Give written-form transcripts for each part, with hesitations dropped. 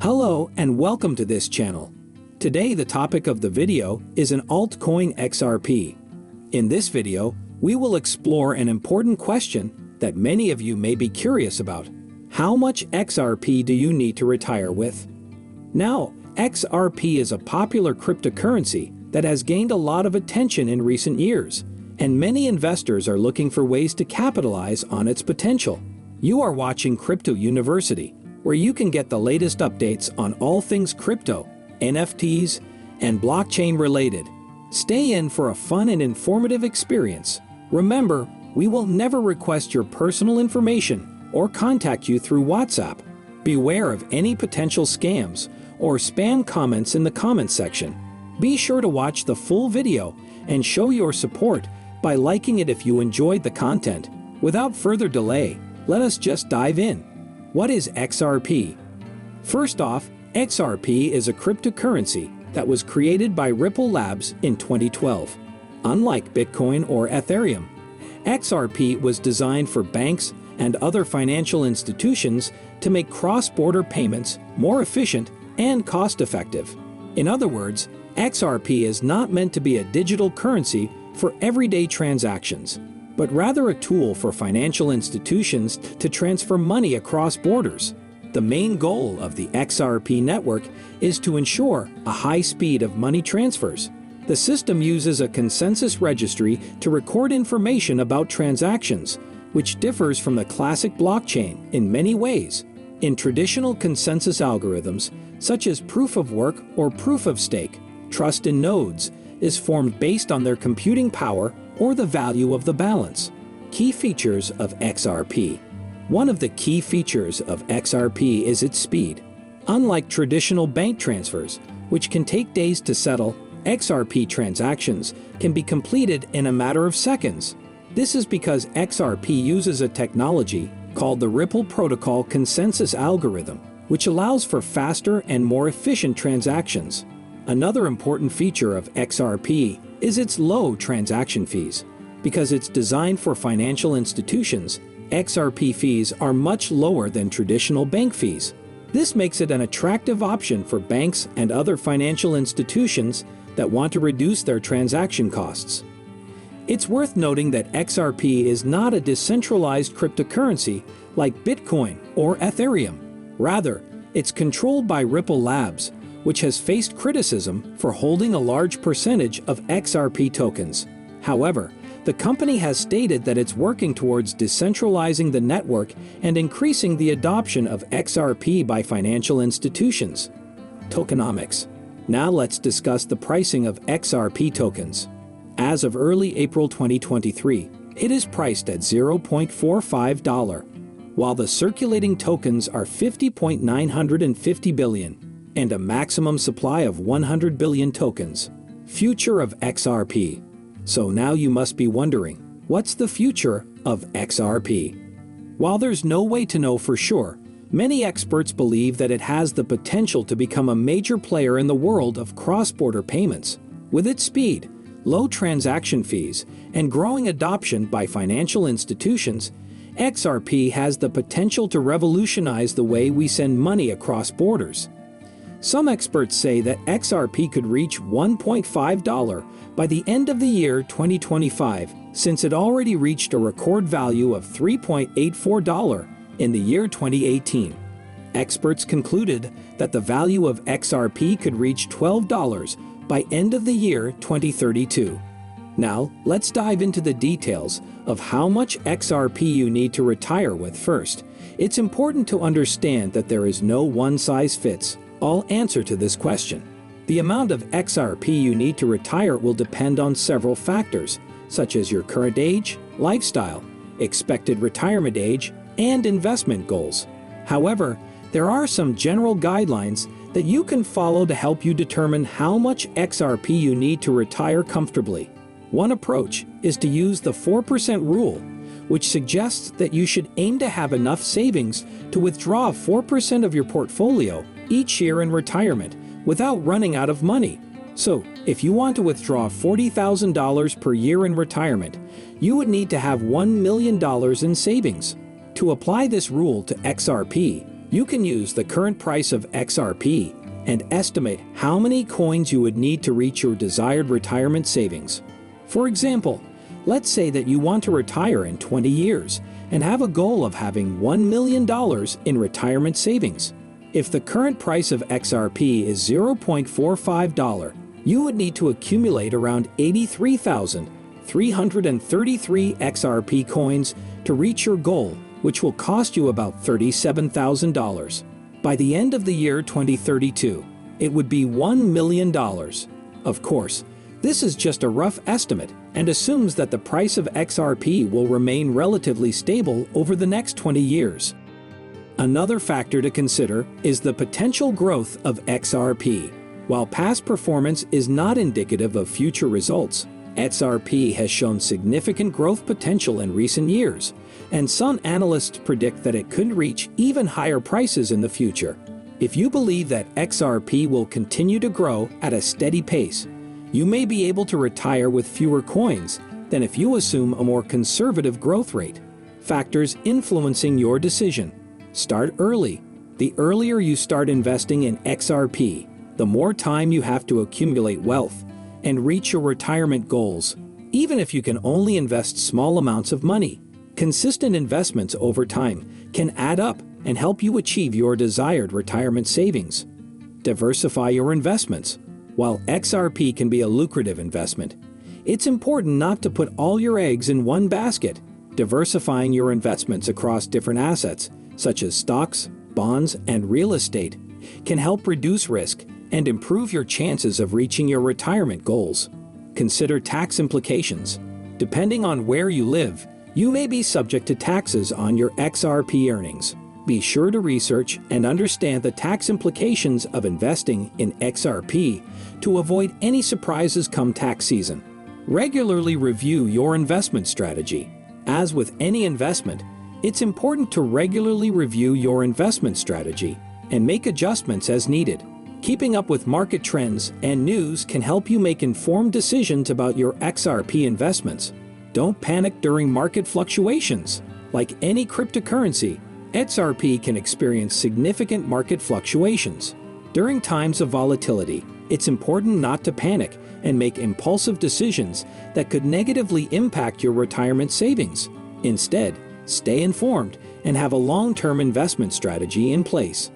Hello and welcome to this channel. Today the topic of the video is an altcoin XRP. In this video, we will explore an important question that many of you may be curious about. How much XRP do you need to retire with? Now, XRP is a popular cryptocurrency that has gained a lot of attention in recent years, and many investors are looking for ways to capitalize on its potential. You are watching Crypto University, where you can get the latest updates on all things crypto, NFTs, and blockchain related. Stay in for a fun and informative experience. Remember, we will never request your personal information or contact you through WhatsApp. Beware of any potential scams or spam comments in the comments section. Be sure to watch the full video and show your support by liking it if you enjoyed the content. Without further delay, let us just dive in. What is XRP? First off, XRP is a cryptocurrency that was created by Ripple Labs in 2012. Unlike Bitcoin or Ethereum, XRP was designed for banks and other financial institutions to make cross-border payments more efficient and cost-effective. In other words, XRP is not meant to be a digital currency for everyday transactions, but rather a tool for financial institutions to transfer money across borders. The main goal of the XRP network is to ensure a high speed of money transfers. The system uses a consensus registry to record information about transactions, which differs from the classic blockchain in many ways. In traditional consensus algorithms, such as proof of work or proof of stake, trust in nodes is formed based on their computing power or the value of the balance. Key features of XRP. One of the key features of XRP is its speed. Unlike traditional bank transfers, which can take days to settle, XRP transactions can be completed in a matter of seconds. This is because XRP uses a technology called the Ripple Protocol Consensus Algorithm, which allows for faster and more efficient transactions. Another important feature of XRP is its low transaction fees. Because it's designed for financial institutions, XRP fees are much lower than traditional bank fees. This makes it an attractive option for banks and other financial institutions that want to reduce their transaction costs. It's worth noting that XRP is not a decentralized cryptocurrency like Bitcoin or Ethereum. Rather, it's controlled by Ripple Labs, which has faced criticism for holding a large percentage of XRP tokens. However, the company has stated that it's working towards decentralizing the network and increasing the adoption of XRP by financial institutions. Tokenomics. Now let's discuss the pricing of XRP tokens. As of early April 2023, it is priced at $0.45, while the circulating tokens are 50.950 billion, and a maximum supply of 100 billion tokens. Future of XRP. So now you must be wondering, what's the future of XRP? While there's no way to know for sure, many experts believe that it has the potential to become a major player in the world of cross-border payments. With its speed, low transaction fees, and growing adoption by financial institutions, XRP has the potential to revolutionize the way we send money across borders. Some experts say that XRP could reach $1.5 by the end of the year 2025, since it already reached a record value of $3.84 in the year 2018. Experts concluded that the value of XRP could reach $12 by end of the year 2032. Now, let's dive into the details of how much XRP you need to retire with first. It's important to understand that there is no one-size-fits-all answer to this question. The amount of XRP you need to retire will depend on several factors, such as your current age, lifestyle, expected retirement age, and investment goals. However, there are some general guidelines that you can follow to help you determine how much XRP you need to retire comfortably. One approach is to use the 4% rule, which suggests that you should aim to have enough savings to withdraw 4% of your portfolio each year in retirement without running out of money. So, if you want to withdraw $40,000 per year in retirement, you would need to have $1 million in savings. To apply this rule to XRP, You can use the current price of XRP and estimate how many coins you would need to reach your desired retirement savings. For example, let's say that you want to retire in 20 years and have a goal of having $1 million in retirement savings. If the current price of XRP is $0.45, you would need to accumulate around 83,333 XRP coins to reach your goal, which will cost you about $37,000. By the end of the year 2032, it would be $1 million. Of course, this is just a rough estimate and assumes that the price of XRP will remain relatively stable over the next 20 years. Another factor to consider is the potential growth of XRP. While past performance is not indicative of future results, XRP has shown significant growth potential in recent years, and some analysts predict that it could reach even higher prices in the future. If you believe that XRP will continue to grow at a steady pace, you may be able to retire with fewer coins than if you assume a more conservative growth rate. Factors influencing your decision. Start early. The earlier you start investing in XRP, the more time you have to accumulate wealth and reach your retirement goals. Even if you can only invest small amounts of money, consistent investments over time can add up and help you achieve your desired retirement savings. Diversify your investments. While XRP can be a lucrative investment, it's important not to put all your eggs in one basket. Diversifying your investments across different assets, such as stocks, bonds, and real estate, can help reduce risk and improve your chances of reaching your retirement goals. Consider tax implications. Depending on where you live, you may be subject to taxes on your XRP earnings. Be sure to research and understand the tax implications of investing in XRP to avoid any surprises come tax season. Regularly review your investment strategy. As with any investment, it's important to regularly review your investment strategy and make adjustments as needed. Keeping up with market trends and news can help you make informed decisions about your XRP investments. Don't panic during market fluctuations. Like any cryptocurrency, XRP can experience significant market fluctuations. During times of volatility, it's important not to panic and make impulsive decisions that could negatively impact your retirement savings. Instead, stay informed and have a long-term investment strategy in place.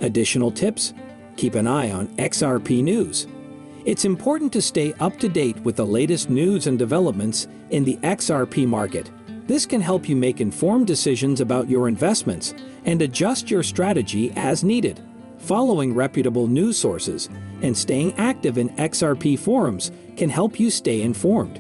Additional tips: keep an eye on XRP news. It's important to stay up to date with the latest news and developments in the XRP market. This can help you make informed decisions about your investments and adjust your strategy as needed. Following reputable news sources and staying active in XRP forums can help you stay informed.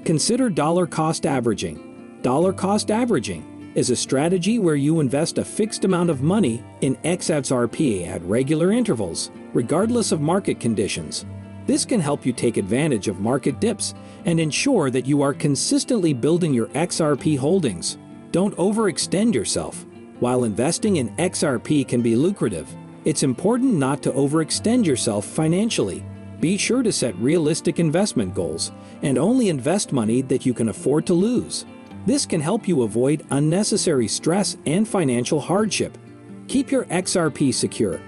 Consider dollar cost averaging. Dollar cost averaging is a strategy where you invest a fixed amount of money in XRP at regular intervals, regardless of market conditions. This can help you take advantage of market dips and ensure that you are consistently building your XRP holdings. Don't overextend yourself. While investing in XRP can be lucrative, it's important not to overextend yourself financially. Be sure to set realistic investment goals and only invest money that you can afford to lose. This can help you avoid unnecessary stress and financial hardship. Keep your XRP secure.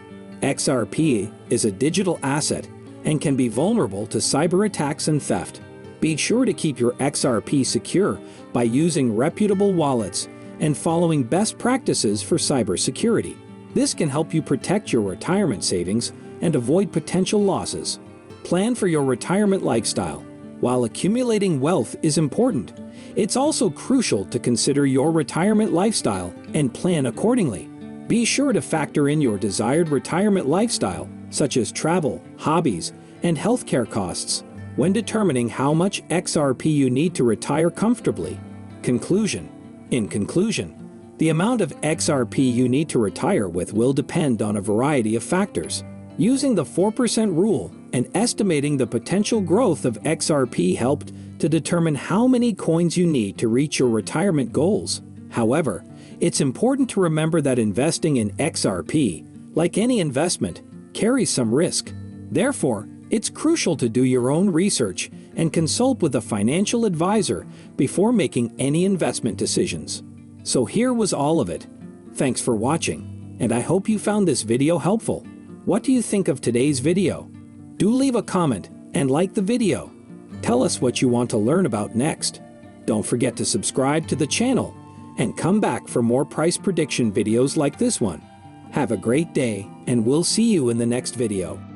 XRP is a digital asset and can be vulnerable to cyber attacks and theft. Be sure to keep your XRP secure by using reputable wallets and following best practices for cybersecurity. This can help you protect your retirement savings and avoid potential losses. Plan for your retirement lifestyle. While accumulating wealth is important, it's also crucial to consider your retirement lifestyle and plan accordingly. Be sure to factor in your desired retirement lifestyle, such as travel, hobbies, and healthcare costs, when determining how much XRP you need to retire comfortably. Conclusion. In conclusion, the amount of XRP you need to retire with will depend on a variety of factors. Using the 4% rule and estimating the potential growth of XRP helped to determine how many coins you need to reach your retirement goals. However, it's important to remember that investing in XRP, like any investment, carries some risk. Therefore, it's crucial to do your own research and consult with a financial advisor before making any investment decisions. So here was all of it. Thanks for watching. and I hope you found this video helpful. What do you think of today's video? Do leave a comment and like the video. Tell us what you want to learn about next. Don't forget to subscribe to the channel and come back for more price prediction videos like this one. Have a great day, and we'll see you in the next video.